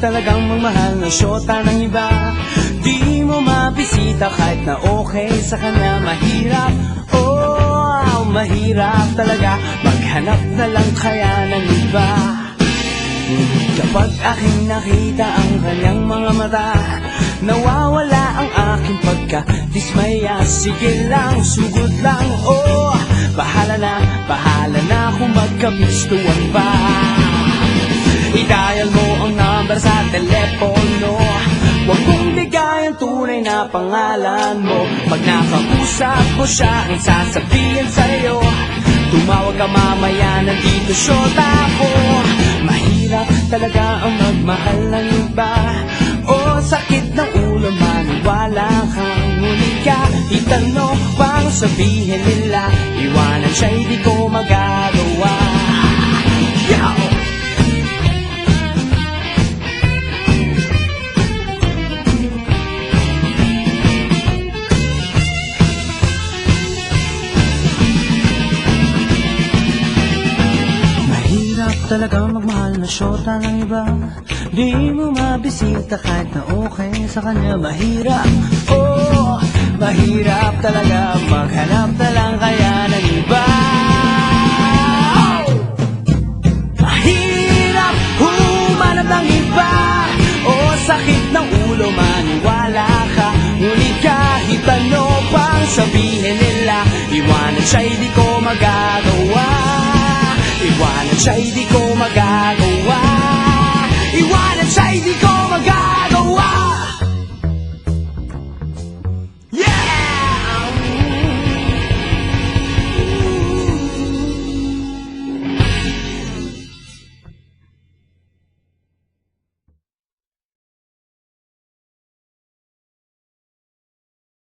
talagang magmahal ng syota ng iba. Di mo mabisita kahit na okay sa kanya. Mahirap, oh, mahirap talaga maghanap na lang kaya ng iba. Kapag aking nakita ang kanyang mga mata, nawawala ang aking pagka-dismaya. Sige lang, sugod lang, oh, bahala na kung magkabistuan pa. I-dial mo ang number sa telepono, huwag mong bigay ang tunay na pangalan mo. Pag nakausap mo siya, ang sasabihin sa'yo, tumawag ka mamaya, nandito syota ko. Mahirap talaga ang magmahal ng iba. O sakit ng ulo, maniwala kang ngunit kahit ano pang sabihin nila, iwanan siya'y di ko magagawa. Yo! Talagang magmahal na syota ng iba. Di mo mabisita kahit na okay sa kanya. Mahirap, oh, mahirap talaga maghanap na lang kaya ng iba. Mahirap humanap ng iba. Oh, sakit ng ulo, maniwala ka. Ngunit kahit ano pang sabihin nila, iwanan siya'y di ko magagawa. Iwanan siya'y di ko magagawa. Iwanan siya'y di ko magagawa.